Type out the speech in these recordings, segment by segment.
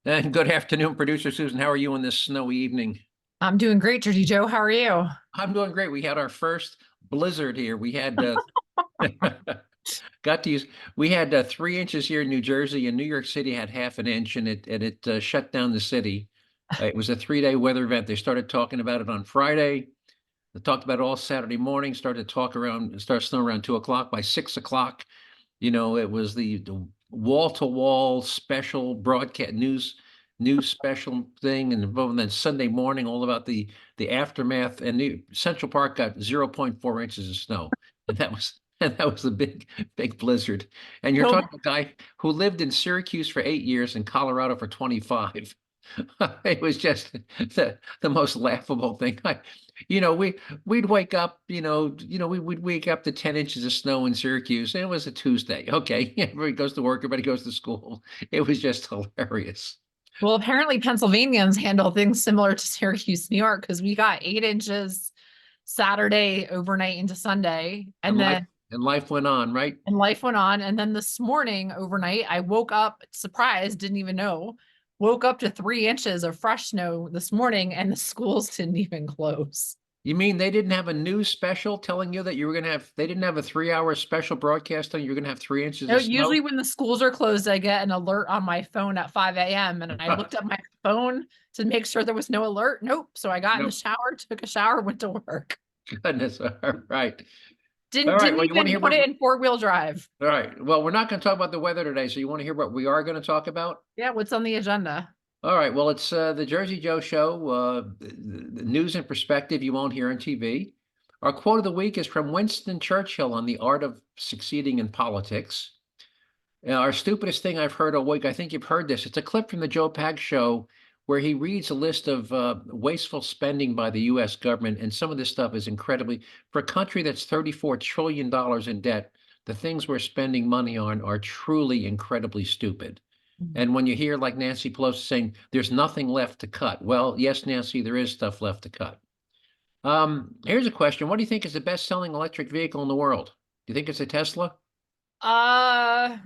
And good afternoon, producer Susan. How are you on this snowy evening? I'm doing great, Jersee Joe. How are you? I'm doing great. We had our first blizzard here. We had got to use we had 3 inches here in New Jersey, and New York City had half an inch, and it shut down the city. It was a 3-day weather event. They started talking about it on Friday. They talked about it all Saturday morning. Started snow around 2 o'clock. By 6 o'clock, it was the wall-to-wall special broadcast news special thing, and then Sunday morning all about the aftermath. And Central Park got 0.4 inches of snow, and that was a big blizzard. And you're So talking about a guy who lived in Syracuse for 8 years and Colorado for 25. It was just the most laughable thing. We'd wake up, we'd wake up to 10 inches of snow in Syracuse, and it was a Tuesday. Okay, everybody goes to work, everybody goes to school. It was just hilarious. well, apparently Pennsylvanians handle things similar to Syracuse, New York, because we got 8 inches Saturday overnight into Sunday, And and life went on, right? life went on. And then this morning overnight, I woke up surprised, didn't even know, woke up to 3 inches of fresh snow this morning, and the schools didn't even close. You mean they didn't have a news special telling you that you were going to have, they didn't have a 3 hour special broadcast on you were going to have 3 inches No, of snow? usually when the schools are closed, I get an alert on my phone at 5 a.m. And I looked at my phone to make sure there was no alert. Nope. So I got in the No, shower, took a shower, went to work. goodness. All right. All Didn't right. didn't Well, you want to even hear put what, it in four-wheel drive. all right. Well, we're not going to talk about the weather today. So you want to hear what we are going to talk about? Yeah, what's on the agenda? All right. Well, it's the Jersey Joe Show, the news and perspective you won't hear on TV. Our quote of the week is from Winston Churchill on the art of succeeding in politics. Our stupidest thing I've heard all week, I think you've heard this. It's a clip from the Joe Pag show where he reads a list of wasteful spending by the U.S. government. And some of this stuff is incredibly, for a country that's $34 trillion in debt, the things we're spending money on are truly incredibly stupid. And when you hear like Nancy Pelosi saying there's nothing left to cut, well, yes, Nancy, there is stuff left to cut. Here's a question. What do you think is the best-selling electric vehicle in the world? Do you think it's a Tesla? Uh,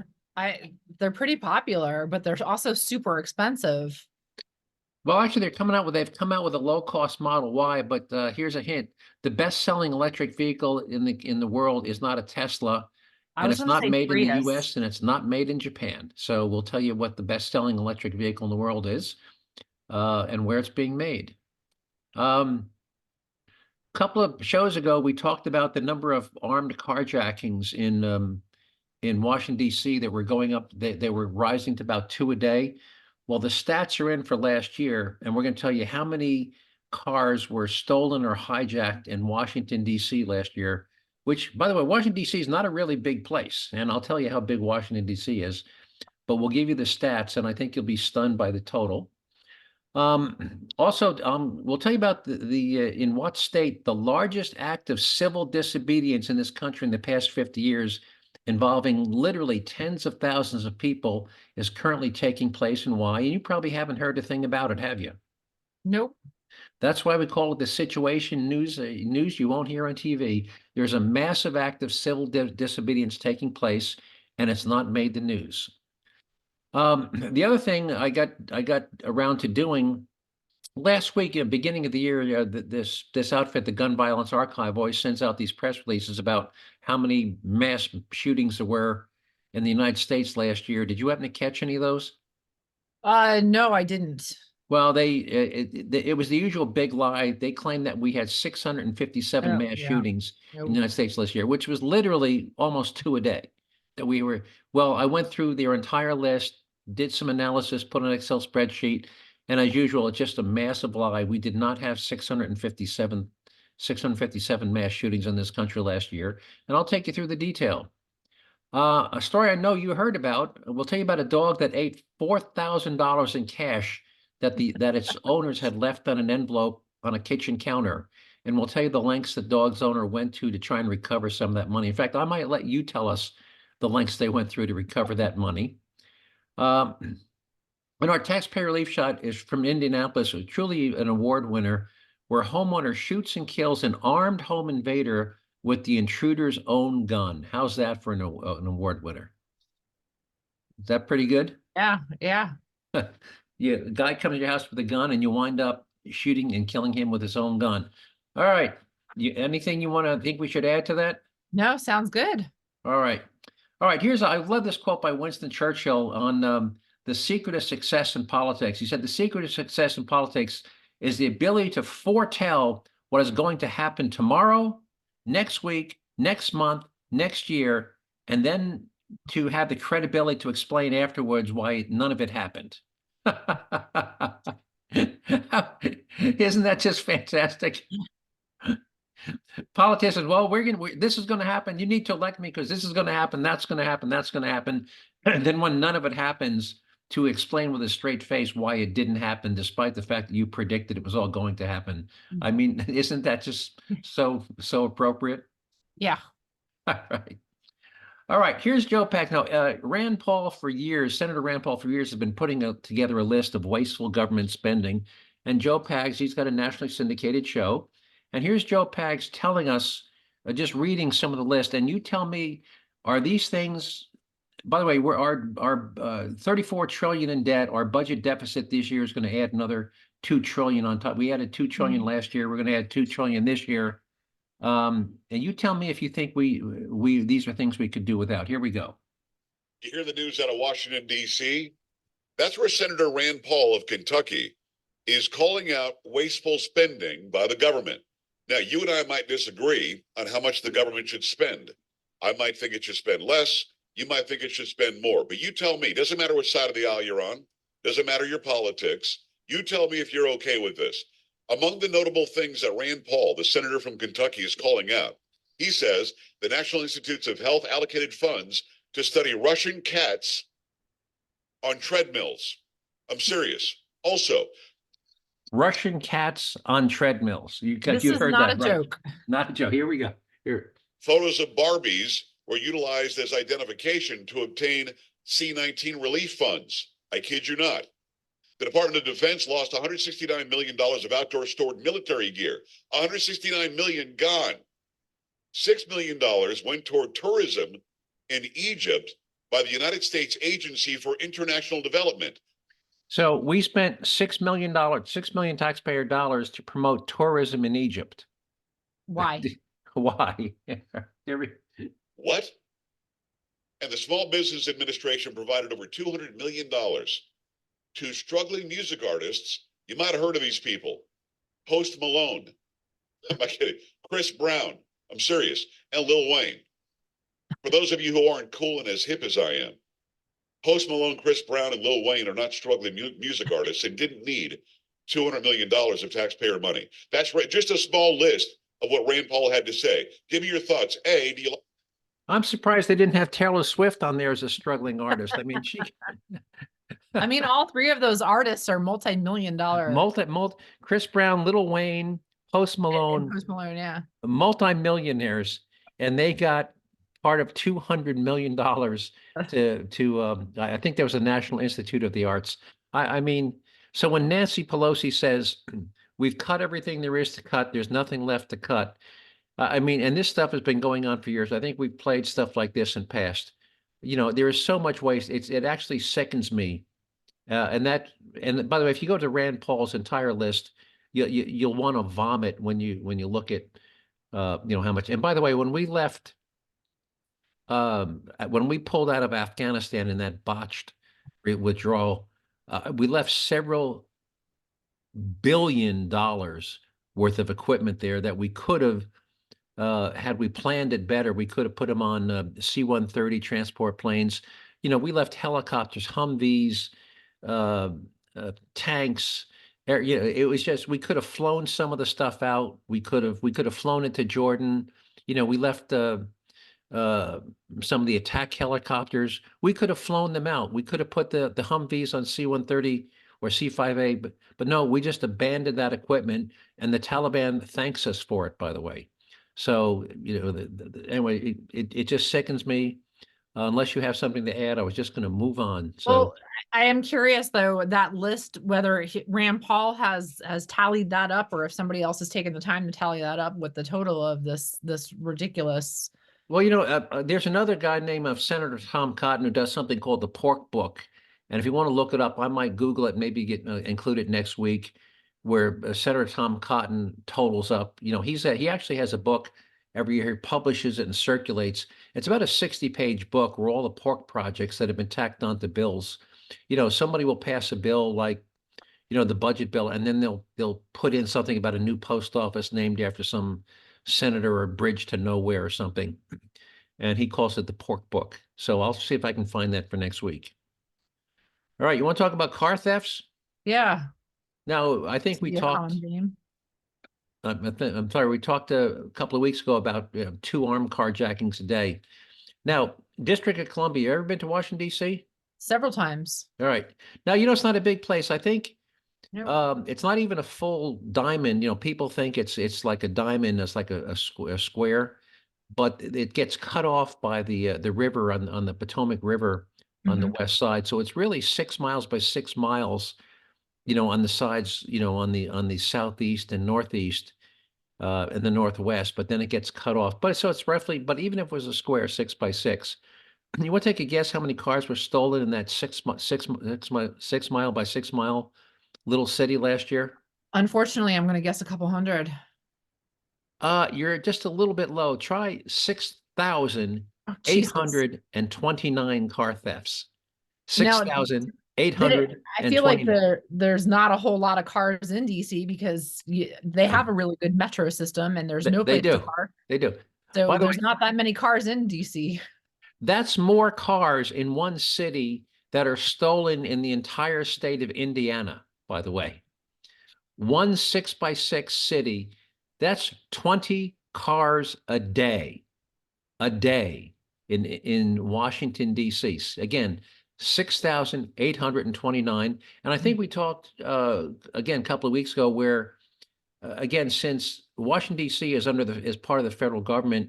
they're pretty popular, but they're also super expensive. Well, actually, they've come out with a low-cost Model Y, but here's a hint. The best-selling electric vehicle in the world is not a Tesla, I and was it's gonna not say made in the Prius. US, and it's not made in Japan. So we'll tell you what the best-selling electric vehicle in the world is, and where it's being made. Um, couple of shows ago, we talked about the number of armed carjackings in Washington, D.C. that were going up. They were rising to about two a day. Well, the stats are in for last year, and we're going to tell you how many cars were stolen or hijacked in Washington, D.C. last year, which, by the way, Washington, D.C. is not a really big place. And I'll tell you how big Washington, D.C. is, but we'll give you the stats, and I think you'll be stunned by the total. Also, we'll tell you about in what state the largest act of civil disobedience in this country in the past 50 years involving literally tens of thousands of people is currently taking place and why. And you probably haven't heard a thing about it, have you? Nope. That's why we call it the situation news, news you won't hear on TV. There's a massive act of civil disobedience taking place, and it's not made the news. The other thing I got around to doing last week, at the beginning of the year, this outfit, the Gun Violence Archive, always sends out these press releases about how many mass shootings there were in the United States last year. Did you happen to catch any of those? No, I didn't. Well, it was the usual big lie. They claimed that we had 657 Oh, mass yeah. shootings in the Nope. United States last year, which was literally almost two a day. That we were, well, I went through their entire list, did some analysis, put an Excel spreadsheet, and as usual, it's just a massive lie. We did not have 657 mass shootings in this country last year, and I'll take you through the detail. A story I know you heard about. We'll tell you about a dog that ate $4,000 in cash that its owners had left on an envelope on a kitchen counter. And we'll tell you the lengths the dog's owner went to try and recover some of that money. In fact, I might let you tell us the lengths they went through to recover that money. And our taxpayer relief shot is from Indianapolis, truly an award winner, where homeowner shoots and kills an armed home invader with the intruder's own gun. How's that for an award winner? Is that pretty good? Yeah, yeah. a guy comes to your house with a gun and you wind up shooting and killing him with his own gun. All right. Anything you want to think we should add to that? No, sounds good. All right. All right. I love this quote by Winston Churchill on the secret of success in politics. He said, the secret of success in politics is the ability to foretell what is going to happen tomorrow, next week, next month, next year, and then to have the credibility to explain afterwards why none of it happened. Isn't that just fantastic? Politicians, well, this is going to happen. You need to elect me because this is going to happen. That's going to happen. That's going to happen. And then when none of it happens, to explain with a straight face why it didn't happen, despite the fact that you predicted it was all going to happen. I mean, isn't that just so appropriate? Yeah. All right. All right, here's Joe Pack. Now, Senator Rand Paul for years has been putting together a list of wasteful government spending. And Joe Pags, he's got a nationally syndicated show. And here's Joe Pags telling us, just reading some of the list. And you tell me, are these things, by the way, our 34 trillion in debt, our budget deficit this year is going to add another 2 trillion on top. We added 2 trillion last year. We're going to add 2 trillion this year. And you tell me if you think these are things we could do without. Here we go. You hear the news out of Washington, D.C.? That's where Senator Rand Paul of Kentucky is calling out wasteful spending by the government. Now, you and I might disagree on how much the government should spend. I might think it should spend less. You might think it should spend more. But you tell me, doesn't matter which side of the aisle you're on. Doesn't matter your politics. You tell me if you're okay with this. Among the notable things that Rand Paul, the senator from Kentucky, is calling out, he says the National Institutes of Health allocated funds to study Russian cats on treadmills. I'm serious. Also, Russian cats on treadmills. You This is heard not that, a right? joke. Not a joke. Here we go. Here. photos of Barbies were utilized as identification to obtain C-19 relief funds. I kid you not. The Department of Defense lost $169 million of outdoor stored military gear. $169 million gone. $6 million went toward tourism in Egypt by the United States Agency for International Development. So we spent $6 million taxpayer dollars to promote tourism in Egypt. Why? Why? What? And the Small Business Administration provided over $200 million to struggling music artists. You might have heard of these people. Post Malone. I'm not kidding. Chris Brown. I'm serious. And Lil Wayne. For those of you who aren't cool and as hip as I am, Post Malone, Chris Brown, and Lil Wayne are not struggling music artists and didn't need $200 million of taxpayer money. That's right. Just a small list of what Rand Paul had to say. Give me your thoughts. A, do you like? I'm surprised they didn't have Taylor Swift on there as a struggling artist. I mean, I mean, all three of those artists are multi-million dollar. Chris Brown, Lil Wayne, Post Malone, Post Malone, yeah. multi-millionaires, and they got part of $200 million I think there was a National Institute of the Arts. I mean, so when Nancy Pelosi says, we've cut everything there is to cut, there's nothing left to cut. I mean, and this stuff has been going on for years. I think we've played stuff like this in past. You know, there is so much waste. It actually sickens me. And by the way, if you go to Rand Paul's entire list, you'll want to vomit when you look at how much. And by the way, when we left, when we pulled out of Afghanistan in that botched withdrawal, we left several $1 billion worth of equipment there that we could have, had we planned it better, we could have put them on C-130 transport planes. You know, we left helicopters, Humvees, tanks. It was just, we could have flown some of the stuff out. We could have flown it to Jordan. You know, we left some of the attack helicopters. We could have flown them out. We could have put the Humvees on C-130 or C-5A, but no, we just abandoned that equipment, and the Taliban thanks us for it, by the way. So, anyway, it just sickens me. Unless you have something to add, I was just going to move on. So, well, I am curious though, that list, whether Rand Paul has tallied that up, or if somebody else has taken the time to tally that up with the total of this ridiculous. Well, there's another guy named Senator Tom Cotton who does something called the Pork Book. And if you want to look it up, I might Google it, maybe get include it next week, where Senator Tom Cotton totals up. He actually has a book every year. He publishes it and circulates. It's about a 60-page book where all the pork projects that have been tacked onto bills. Somebody will pass a bill like, the budget bill, and then they'll put in something about a new post office named after some senator or bridge to nowhere or something. And he calls it the pork book. So I'll see if I can find that for next week. All right, you want to talk about car thefts? Yeah. Now, I think we talked. I'm sorry, we talked a couple of weeks ago about 2 armed carjackings a day. Now, District of Columbia, you ever been to Washington, D.C.? Several times. All right. Now, it's not a big place. I think No. it's not even a full diamond. People think it's like a diamond. It's like a square, but it gets cut off by the river on the Potomac River on the west side. So it's really 6 miles by 6 miles, on the sides, on the southeast and northeast, and the northwest. But then it gets cut off. But so it's roughly. But even if it was a square 6 by 6, you want to take a guess how many cars were stolen in that 6 mile by 6 mile little city last year? Unfortunately, I'm going to guess a couple hundred. You're just a little bit low. Try 6,829 car thefts. Now, 6,829. I feel like there's not a whole lot of cars in DC because they have a really good metro system and there's no place to park. They do. So there's not that many cars in DC. That's more cars in one city that are stolen in the entire state of Indiana, by the way. One 6 by 6 city, that's 20 cars a day in Washington, D.C. Again, 6,829. And I think we talked again a couple of weeks ago where, again, since Washington, D.C. is is part of the federal government,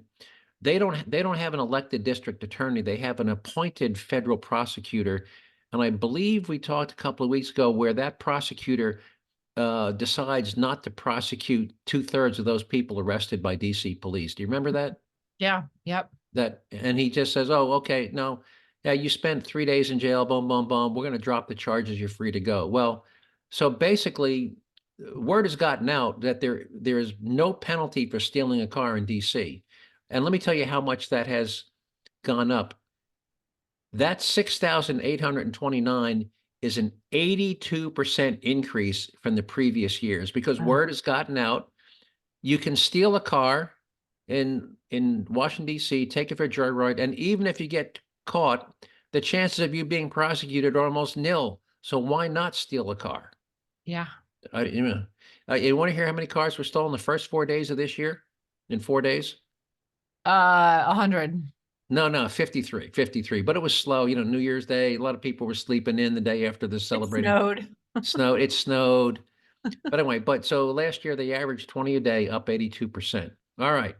they don't have an elected district attorney. They have an appointed federal prosecutor. And I believe we talked a couple of weeks ago where that prosecutor decides not to prosecute 2/3 of those people arrested by DC police. Do you remember that? Yeah. Yep. And he just says, "Oh, okay, no, yeah, you spent 3 days in jail, boom, boom, boom. We're going to drop the charges. You're free to go." Well, so basically, word has gotten out that there is no penalty for stealing a car in DC. And let me tell you how much that has gone up. That 6,829 is an 82% increase from the previous years because word has gotten out. You can steal a car in Washington, D.C., take it for a joyride, and even if you get caught, the chances of you being prosecuted are almost nil. So why not steal a car? Yeah. You want to hear how many cars were stolen the first 4 days of this year? In 4 days? 100. No, 53. But it was slow. New Year's Day, a lot of people were sleeping in the day after the celebrating. It snowed. But anyway, so last year they averaged 20 a day, up 82%. All right.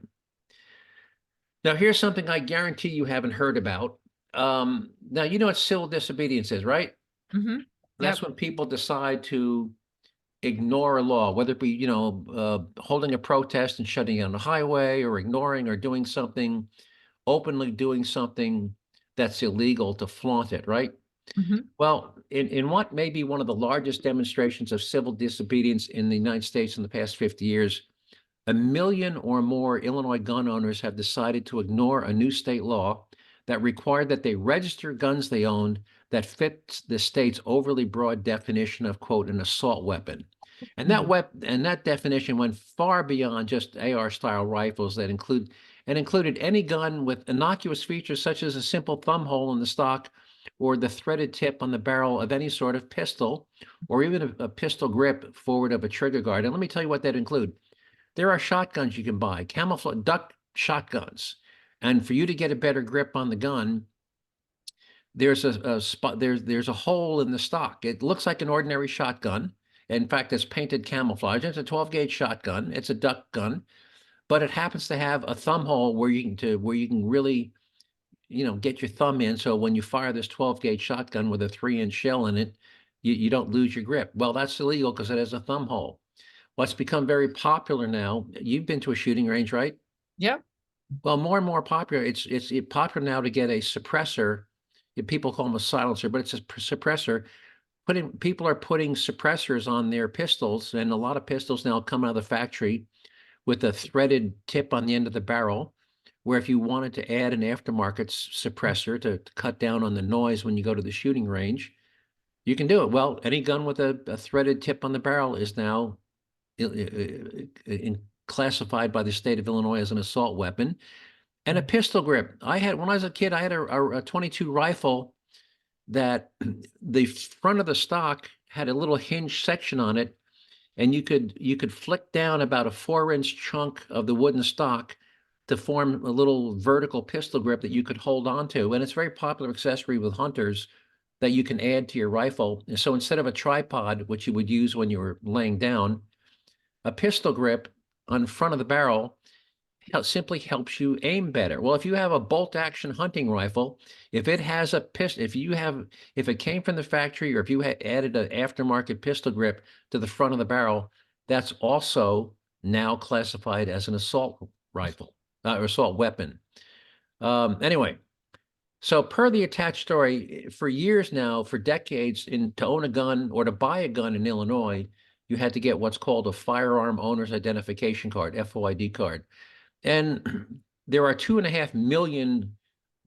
Now here's something I guarantee you haven't heard about. Now you know what civil disobedience is, right? Mm-hmm. That's when people decide to ignore a law, whether it be, holding a protest and shutting down the highway, or ignoring or doing something, openly doing something that's illegal to flaunt it, right? Mm-hmm. Well, in what may be one of the largest demonstrations of civil disobedience in the United States in the past 50 years, 1 million or more Illinois gun owners have decided to ignore a new state law that required that they register guns they owned that fits the state's overly broad definition of, quote, an assault weapon. And that definition went far beyond just AR-style rifles that included any gun with innocuous features such as a simple thumb hole in the stock or the threaded tip on the barrel of any sort of pistol, or even a pistol grip forward of a trigger guard. And let me tell you what that includes. There are shotguns you can buy, camouflage duck shotguns. And for you to get a better grip on the gun, there's a spot, there's a hole in the stock. It looks like an ordinary shotgun. In fact, it's painted camouflage. It's a 12-gauge shotgun. It's a duck gun, but it happens to have a thumb hole where you can really, get your thumb in. So when you fire this 12-gauge shotgun with a 3-inch shell in it, you don't lose your grip. Well, that's illegal because it has a thumb hole. What's become very popular now, you've been to a shooting range, right? Yeah. Well, more and more popular. It's popular now to get a suppressor People call them a silencer, but it's a suppressor. People are putting suppressors on their pistols, and a lot of pistols now come out of the factory with a threaded tip on the end of the barrel, where if you wanted to add an aftermarket suppressor to cut down on the noise when you go to the shooting range, you can do it. Well, any gun with a threaded tip on the barrel is now classified by the state of Illinois as an assault weapon. And a pistol grip. When I was a kid, I had a 22 rifle that the front of the stock had a little hinge section on it, and you could flick down about a 4-inch chunk of the wooden stock to form a little vertical pistol grip that you could hold on to. And it's a very popular accessory with hunters that you can add to your rifle. And so instead of a tripod, which you would use when you were laying down, a pistol grip on front of the barrel simply helps you aim better. Well, if you have a bolt action hunting rifle, if it has a pistol, if it came from the factory, or if you had added an aftermarket pistol grip to the front of the barrel, that's also now classified as an assault rifle or assault weapon. Anyway, so per the attached story, for years now, for decades, to own a gun or to buy a gun in Illinois, you had to get what's called a firearm owner's identification card, FOID card. And there are 2.5 million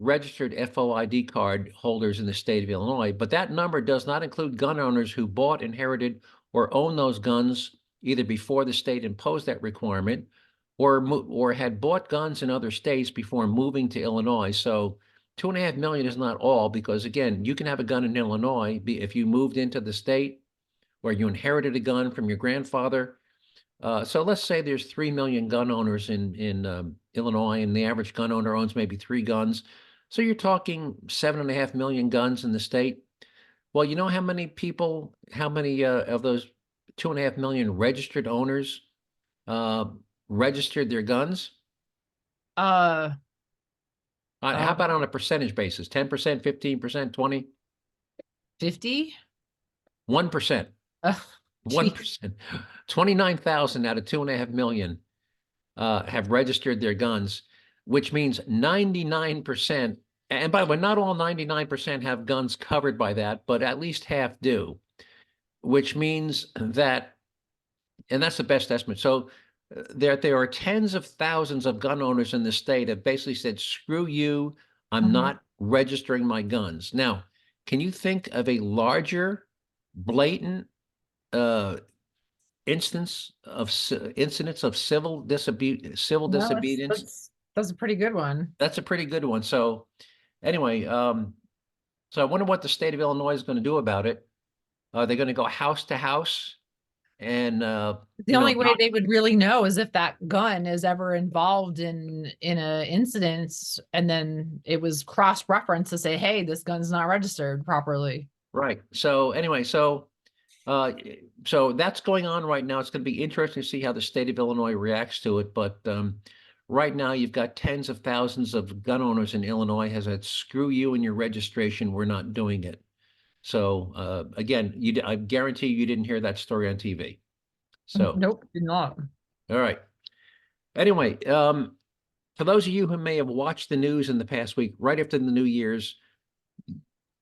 registered FOID card holders in the state of Illinois, but that number does not include gun owners who bought, inherited, or own those guns either before the state imposed that requirement, or had bought guns in other states before moving to Illinois. So 2.5 million is not all, because again, you can have a gun in Illinois if you moved into the state or you inherited a gun from your grandfather. So let's say there's 3 million gun owners in Illinois, and the average gun owner owns maybe 3 guns. So you're talking 7.5 million guns in the state. Well, you know how many of those 2.5 million registered owners registered their guns? How about on a percentage basis? 10%, 15%, 20? 50? 1%. 1%. 29,000 out of 2.5 million have registered their guns, which means 99%. And by the way, not all 99% have guns covered by that, but at least half do, which means that, and that's the best estimate. So there are tens of thousands of gun owners in the state that basically said, screw you, I'm not registering my guns. Now, can you think of a larger, blatant incidents of civil disobedience? That's a pretty good one. That's a pretty good one. So anyway, so I wonder what the state of Illinois is going to do about it. Are they going to go house to house? And the only way they would really know is if that gun is ever involved in a incident, and then it was cross-referenced to say, hey, this gun's not registered properly. Right. So anyway, so that's going on right now. It's going to be interesting to see how the state of Illinois reacts to it. But right now, you've got tens of thousands of gun owners in Illinois has said, screw you and your registration. We're not doing it. So again, I guarantee you didn't hear that story on TV. So nope, did not. All right. Anyway, for those of you who may have watched the news in the past week, right after the New Year's,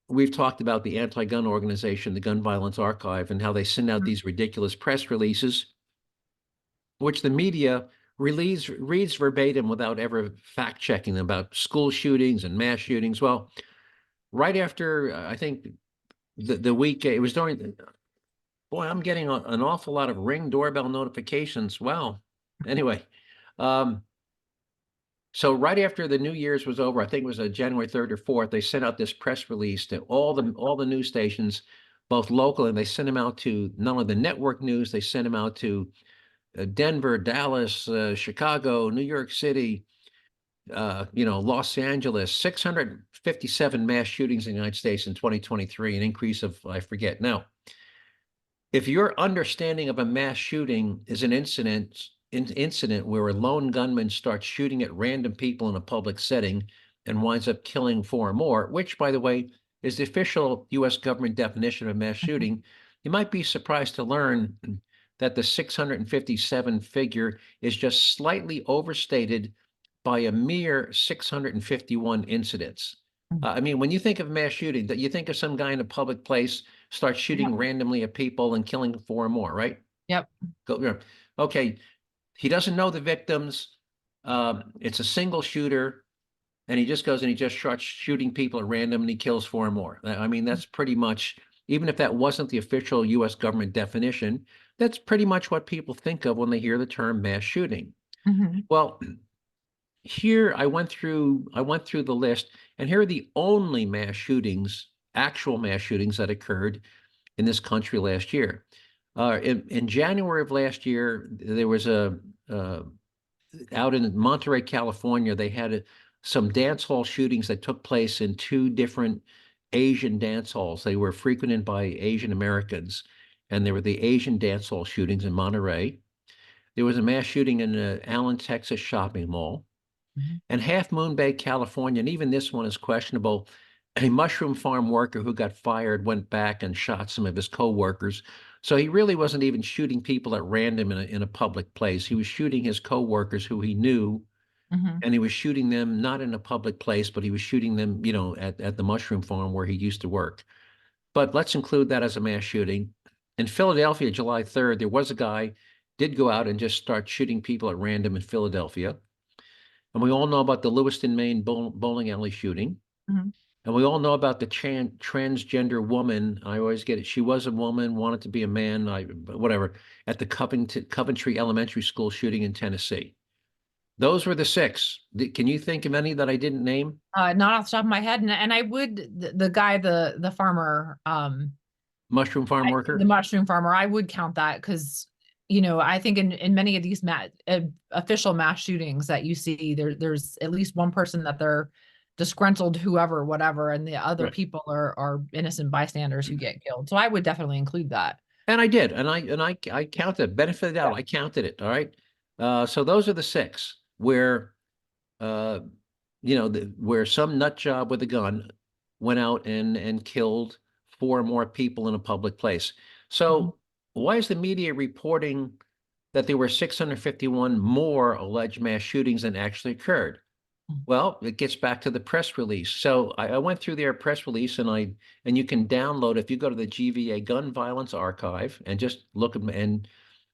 we've talked about the anti-gun organization, the Gun Violence Archive, and how they send out these ridiculous press releases, which the media reads verbatim without ever fact-checking them, about school shootings and mass shootings. Well, right after, I think, the week, it was during, boy, I'm getting an awful lot of Ring doorbell notifications. Wow. Anyway, so right after the New Year's was over, I think it was January 3rd or 4th, they sent out this press release to all the news stations, both local, and they sent them out to not only the network news, they sent them out to Denver, Dallas, Chicago, New York City, Los Angeles. 657 mass shootings in the United States in 2023, an increase of, I forget. Now, if your understanding of a mass shooting is an incident where a lone gunman starts shooting at random people in a public setting and winds up killing 4 or more, which, by the way, is the official U.S. government definition of mass shooting, you might be surprised to learn that the 657 figure is just slightly overstated by a mere 651 incidents. I mean, when you think of mass shooting, that you think of some guy in a public place starts shooting randomly at people and killing 4 or more, right? Yep. Okay, he doesn't know the victims. It's a single shooter, and he just goes and he just starts shooting people at random and he kills 4 or more. I mean, that's pretty much, even if that wasn't the official US government definition, that's pretty much what people think of when they hear the term mass shooting. Well, here I went through the list, and here are the only mass shootings, actual mass shootings that occurred in this country last year. In January of last year, there was out in Monterey, California, they had some dance hall shootings that took place in 2 different Asian dance halls. They were frequented by Asian Americans, and there were the Asian dance hall shootings in Monterey. There was a mass shooting in the Allen, Texas shopping mall. And Half Moon Bay, California, and even this one is questionable. A mushroom farm worker who got fired went back and shot some of his co-workers. So he really wasn't even shooting people at random in a public place. He was shooting his co-workers who he knew, and he was shooting them not in a public place, but he was shooting them, at the mushroom farm where he used to work. But let's include that as a mass shooting. In Philadelphia, July 3rd, there was a guy did go out and just start shooting people at random in Philadelphia. And we all know about the Lewiston, Maine bowling alley shooting. And we all know about the transgender woman. I always get it. She was a woman, wanted to be a man, whatever, at the Coventry Elementary School shooting in Tennessee. Those were the 6. Can you think of any that I didn't name? Not off the top of my head. And I would, the guy, the farmer, mushroom farm worker? The mushroom farmer, I would count that because, I think in many of these official mass shootings that you see, there's at least one person that they're disgruntled, whoever, whatever, and the other people are innocent bystanders who get killed. So I would definitely include that. And I did, and I counted, benefit of the doubt, I counted it. All right. So those are the 6 where, where some nut job with a gun went out and killed 4 or more people in a public place. So why is the media reporting that there were 651 more alleged mass shootings than actually occurred? Well, it gets back to the press release. So I went through their press release, and you can download, if you go to the GVA Gun Violence Archive and just look and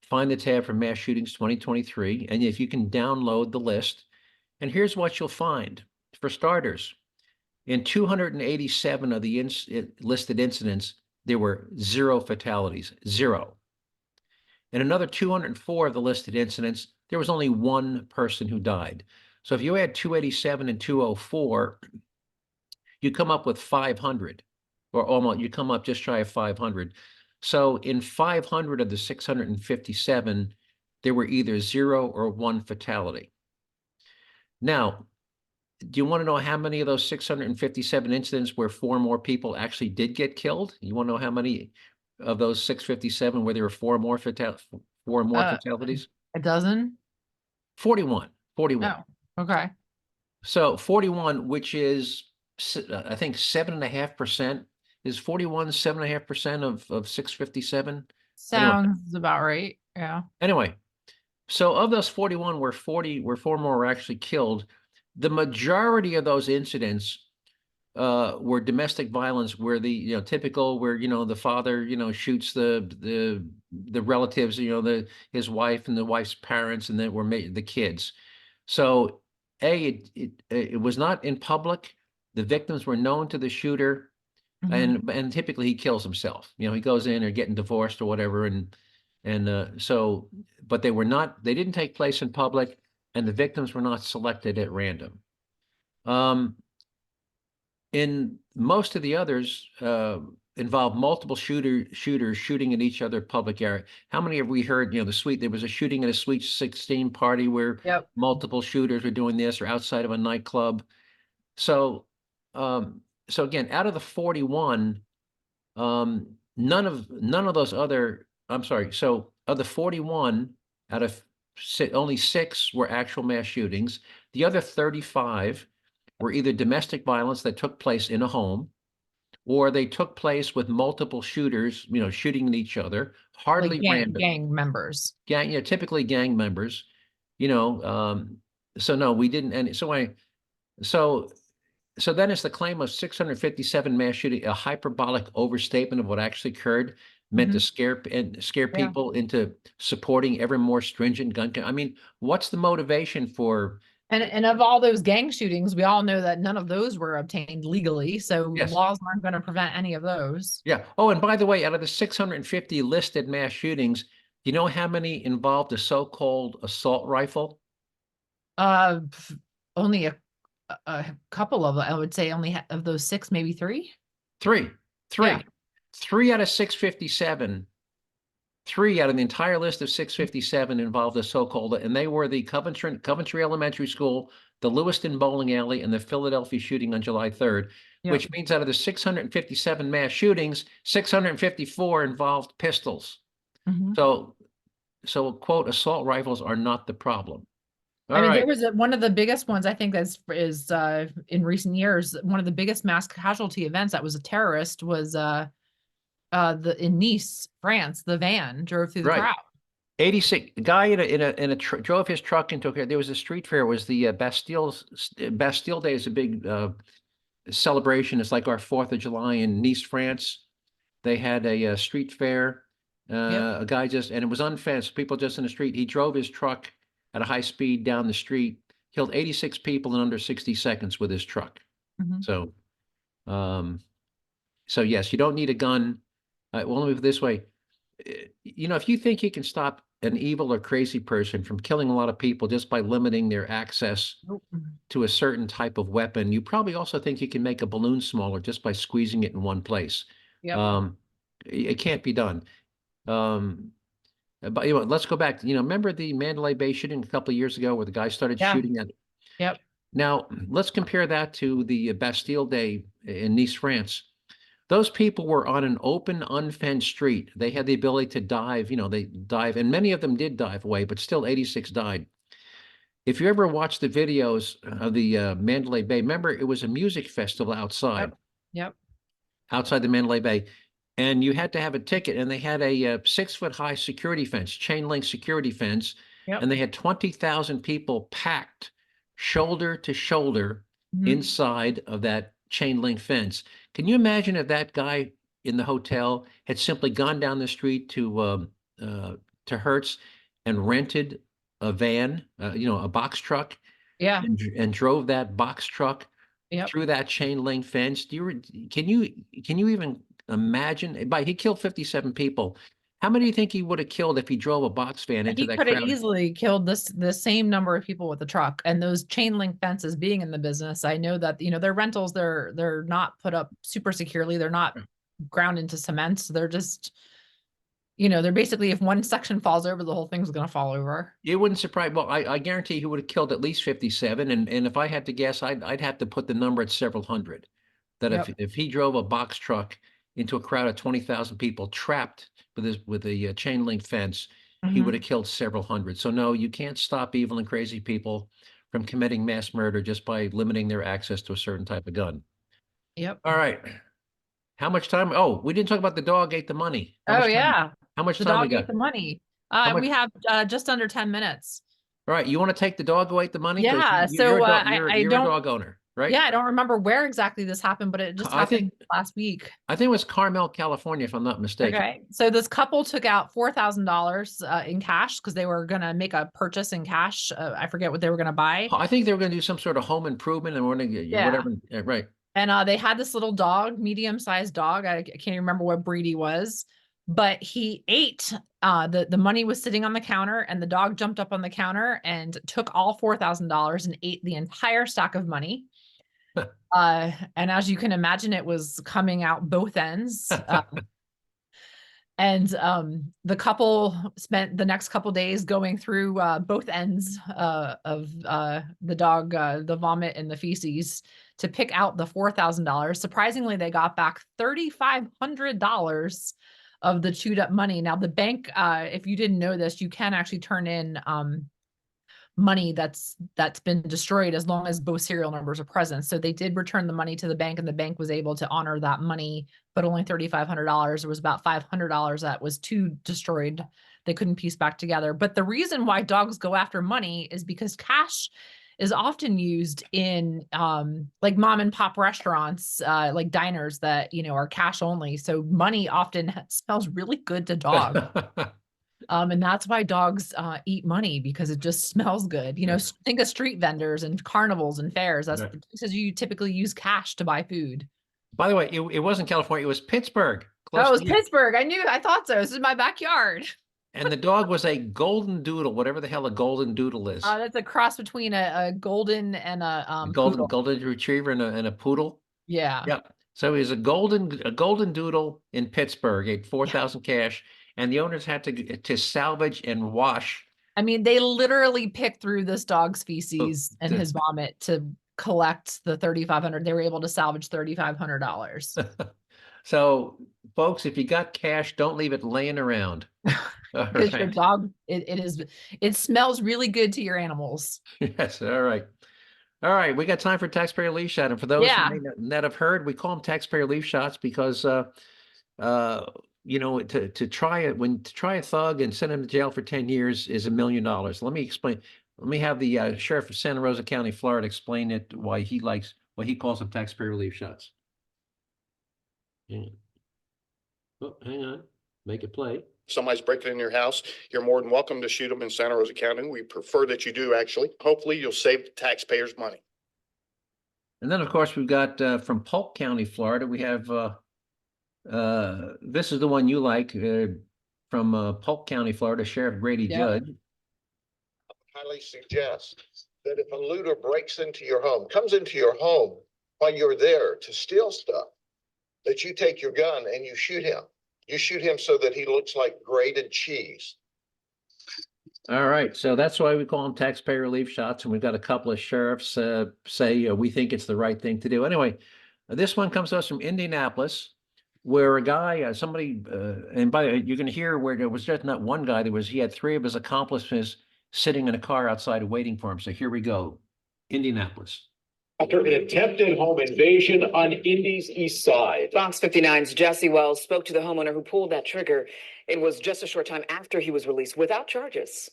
find the tab for mass shootings 2023, and if you can download the list, and here's what you'll find. For starters, in 287 of the listed incidents, there were 0 fatalities, 0. In another 204 of the listed incidents, there was only 1 person who died. So if you add 287 and 204, you come up with 500, or almost, you come up just shy of 500. So in 500 of the 657, there were either 0 or 1 fatality. Now, do you want to know how many of those 657 incidents where 4 more people actually did get killed? You want to know how many of those 657 where there were 4 more fatalities? A dozen? 41. Oh, okay. So 41, which is, I think 7.5%. Is 41 7.5% of 657? Sounds about right. Yeah. Anyway, so of those 41, where 4 more were actually killed, the majority of those incidents were domestic violence, where the typical, where the father shoots the relatives, his wife and the wife's parents, and then the kids. So it was not in public. The victims were known to the shooter, and typically he kills himself. He goes in or getting divorced or whatever, and so, but they didn't take place in public, and the victims were not selected at random. In most of the others, involve multiple shooters shooting at each other public area. How many have we heard? There was a shooting at a Sweet 16 party where multiple shooters were doing this, or outside of a nightclub. So, again, out of the 41, none of those other. I'm sorry. So of the 41, out of only 6 were actual mass shootings. The other 35 were either domestic violence that took place in a home, or they took place with multiple shooters, shooting at each other, hardly like random. Gang members. Typically gang members. So no, we didn't. And so So then it's the claim of 657 mass shooting, a hyperbolic overstatement of what actually occurred, meant to scare Yeah. people into supporting ever more stringent I mean, what's the motivation for? And of all those gang shootings, we all know that none of those were obtained legally. So Yes. laws aren't going to prevent any of those. Yeah. Oh, and by the way, out of the 650 listed mass shootings, do you know how many involved a so-called assault rifle? Only a couple of, I would say only of those six, maybe three. Three. Yeah. 3 out of 657. 3 out of the entire list of 657 involved a so-called, and they were the Coventry Elementary School, the Lewiston bowling alley, and the Philadelphia shooting on July 3rd, Yep. which means out of the 657 mass shootings, 654 involved pistols. Mhm. So quote, assault rifles are not the problem. I mean, All there right. was one of the biggest ones, I think, is in recent years, one of the biggest mass casualty events that was a terrorist was in Nice, France. The van drove through the Right. crowd. 86 guy drove his truck into there was a street fair. It was the Bastille Day is a big celebration. It's like our 4th of July in Nice, France. They had a street fair. Yep. A guy and it was unfenced, people just in the street. He drove his truck at a high speed down the street, killed 86 people in under 60 seconds with his truck. Mhm. So, so yes, you don't need a gun. Well, let me put it this way. If you think you can stop an evil or crazy person from killing a lot of people just by limiting their access Nope. to a certain type of weapon, you probably also think you can make a balloon smaller just by squeezing it in one place. Yep. It can't be done. But let's go back. Remember the Mandalay Bay shooting a couple of years ago where the guy started Yeah. shooting at? Yep. Now, let's compare that to the Bastille Day in Nice, France. Those people were on an open, unfenced street. They had the ability to dive, they dive, and many of them did dive away, but still 86 died. If you ever watched the videos of the Mandalay Bay, remember it was a music festival outside. Yep. Outside the Mandalay Bay. And you had to have a ticket, and they had a 6-foot-high security fence, chain link security fence, Yep. and they had 20,000 people packed shoulder to shoulder inside of that chain link fence. Can you imagine if that guy in the hotel had simply gone down the street to Hertz and rented a van, a box truck, Yeah. and drove that box truck Yep. through that chain link fence? Can you even imagine? He killed 57 people. How many do you think he would have killed if he drove a box van into that He could have crowd? easily killed the same number of people with the truck. And those chain link fences, being in the business, I know that their rentals, they're not put up super securely. They're not ground into cement. So they're just, they're basically, if one section falls over, the whole thing's going to fall over. It wouldn't surprise. Well, I guarantee he would have killed at least 57. And if I had to guess, I'd have to put the number at several hundred. That Yep. if he drove a box truck into a crowd of 20,000 people trapped with a chain link fence, he would have killed several hundred. So no, you can't stop evil and crazy people from committing mass murder just by limiting their access to a certain type of gun. Yep. All right. How much time? Oh, we didn't talk about the dog ate the money. How much The time we dog ate got? the money. How much- We have just under 10 minutes. All right. You want to take the dog who ate the money? 'Cause Yeah. you're So a dog, I you're a don't. dog owner, right? Yeah, I don't remember where exactly this happened, but it just I think- happened last week. I think it was Carmel, California, if I'm not mistaken. Okay. So this couple took out $4,000 in cash because they were going to make a purchase in cash. I forget what they were going to buy. I think they were going to do some sort of home improvement and whatever. Right. And they had this little dog, medium-sized dog. I can't remember what breed he was, but he ate. The money was sitting on the counter, and the dog jumped up on the counter and took all $4,000 and ate the entire stack of money. And as you can imagine, it was coming out both ends. And the couple spent the next couple days going through both ends of the dog, the vomit and the feces, to pick out the $4,000. Surprisingly, they got back $3,500 of the chewed up money. Now, the bank, if you didn't know this, you can actually turn in money that's been destroyed as long as both serial numbers are present. So they did return the money to the bank, and the bank was able to honor that money, but only $3,500. There was about $500 that was too destroyed. They couldn't piece back together. But the reason why dogs go after money is because cash is often used in like mom and pop restaurants, like diners that, are cash only. So money often smells really good to dogs. And that's why dogs eat money, because it just smells good. Think of street vendors and carnivals and fairs. That's the places you typically use cash to buy food. By the way, it wasn't California, it was Pittsburgh. Oh, it was to you. Pittsburgh. I thought so. This is my backyard. And the dog was a golden doodle, whatever the hell a golden doodle is. That's a cross between a golden and a golden poodle. golden retriever and a poodle. Yeah. Yeah. So he's a golden doodle in Pittsburgh, at 4,000 cash, and the owners had to salvage and wash. I mean, they literally picked through this dog's feces and his vomit to collect the $3,500. They were able to salvage $3,500. So, folks, if you got cash, don't leave it laying around. Because your dog, it smells really good to your animals. Yes. All right. All right. We got time for taxpayer leaf shot. And for those who may not have heard, we call them taxpayer leaf shots because, to try a thug and send him to jail for 10 years is $1 million. Let me explain. Let me have the sheriff of Santa Rosa County, Florida, explain it, why he calls them taxpayer leaf shots. Oh, hang on. Make it play. Somebody's breaking in your house, you're more than welcome to shoot them in Santa Rosa County. We prefer that you do, actually. Hopefully, you'll save the taxpayers money. And then, of course, we've got from Polk County, Florida, we have, this is the one you like, from Polk County, Florida, Sheriff Grady Judd. Highly suggest that if a looter breaks into your home, comes into your home while you're there to steal stuff, that you take your gun and you shoot him. You shoot him so that he looks like grated cheese. All right. So that's why we call them taxpayer relief shots. And we've got a couple of sheriffs say we think it's the right thing to do. Anyway, this one comes to us from Indianapolis, where a guy, and by you're going to hear where there was just not one guy, he had 3 of his accomplices sitting in a car outside waiting for him. So here we go. Indianapolis. After an attempted home invasion on Indy's east side. Fox 59's Jerzee Wells spoke to the homeowner who pulled that trigger. It was just a short time after he was released without charges.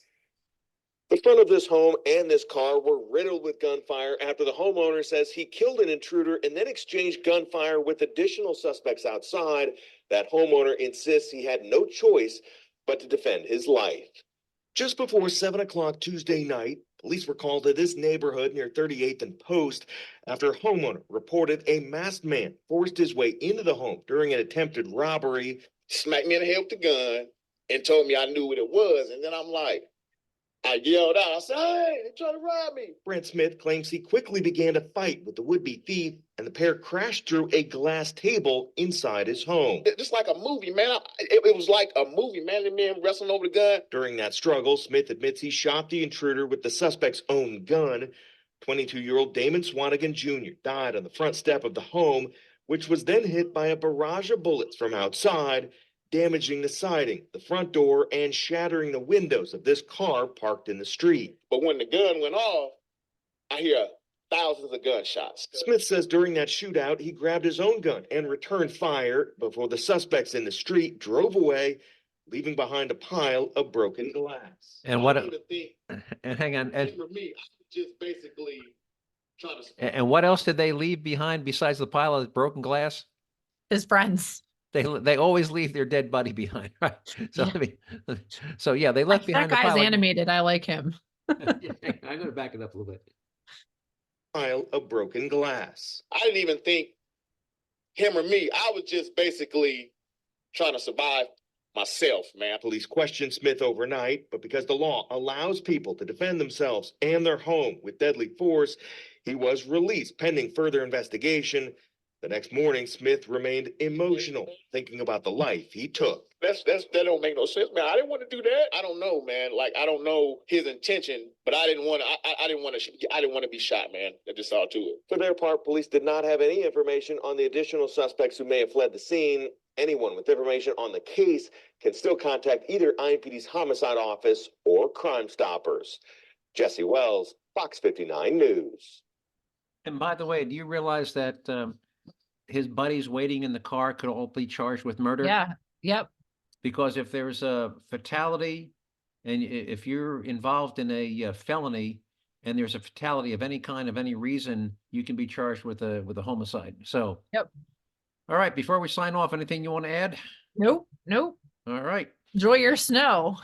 The front of this home and this car were riddled with gunfire after the homeowner says he killed an intruder and then exchanged gunfire with additional suspects outside. That homeowner insists he had no choice but to defend his life. Just before 7 o'clock Tuesday night, police were called to this neighborhood near 38th and Post after a homeowner reported a masked man forced his way into the home during an attempted robbery. Smacked me in the head with the gun and told me I knew what it was. And then I'm like, I yelled out, I said, hey, they're trying to rob me. Brent Smith claims he quickly began a fight with the would-be thief, and the pair crashed through a glass table inside his home. Just like a movie, man. It was like a movie, man. The man wrestling over the gun. During that struggle, Smith admits he shot the intruder with the suspect's own gun. 22-year-old Damon Swanigan Jr. died on the front step of the home, which was then hit by a barrage of bullets from outside, damaging the siding, the front door, and shattering the windows of this car parked in the street. But when the gun went off, I hear thousands of gunshots. Smith says during that shootout, he grabbed his own gun and returned fire before the suspects in the street drove away, leaving behind a pile of broken glass. And hang on. And for me, I was just basically trying to. And what else did they leave behind besides the pile of broken glass? His friends. They always leave their dead buddy behind, right? So yeah, they left behind that the guy's pile. animated. I like him. I'm going to back it up a little bit. Pile of broken glass. I didn't even think him or me. I was just basically trying to survive myself, man. Police questioned Smith overnight, but because the law allows people to defend themselves and their home with deadly force, he was released pending further investigation. The next morning, Smith remained emotional, thinking about the life he took. That don't make no sense, man. I didn't want to do that. I don't know, man. Like, I don't know his intention, but I didn't want to be shot, man. That's just all to it. For their part, police did not have any information on the additional suspects who may have fled the scene. Anyone with information on the case can still contact either IMPD's homicide office or Crime Stoppers. Jerzee Wells, Fox 59 News. And by the way, do you realize that his buddies waiting in the car could all be charged with murder? Yeah. Yep. Because if there's a fatality and if you're involved in a felony and there's a fatality of any kind, of any reason, you can be charged with a homicide. So. Yep. All right, before we sign off, anything you want to add? Nope. Nope. All right. Enjoy your snow.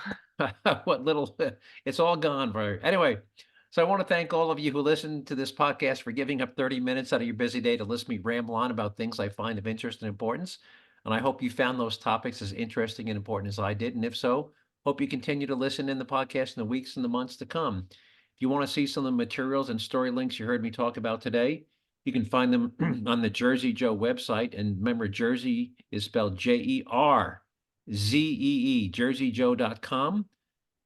What little, it's all gone. Anyway, so I want to thank all of you who listened to this podcast for giving up 30 minutes out of your busy day to listen to me ramble on about things I find of interest and importance. And I hope you found those topics as interesting and important as I did. And if so, hope you continue to listen in the podcast in the weeks and the months to come. If you want to see some of the materials and story links you heard me talk about today, you can find them on the Jerzee Joe website. And remember, Jerzee is spelled Jerzee, JerzeeJoe.com.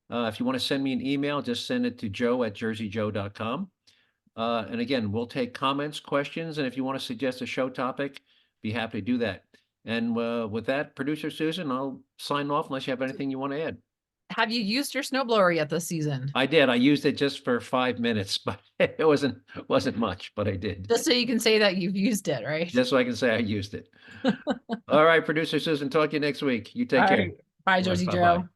If you want to send me an email, just send it to joe@JerzeeJoe.com. And again, we'll take comments, questions, and if you want to suggest a show topic, be happy to do that. And with that, Producer Susan, I'll sign off unless you have anything you want to add. Have you used your snowblower yet this season? I did. I used it just for 5 minutes, but it wasn't much, but I did. Just so you can say that you've used it, right? Just so I can say I used it. All right, Producer Susan, talk to you next week. You take All care. right. Bye, All right, Jerzee bye-bye. Joe.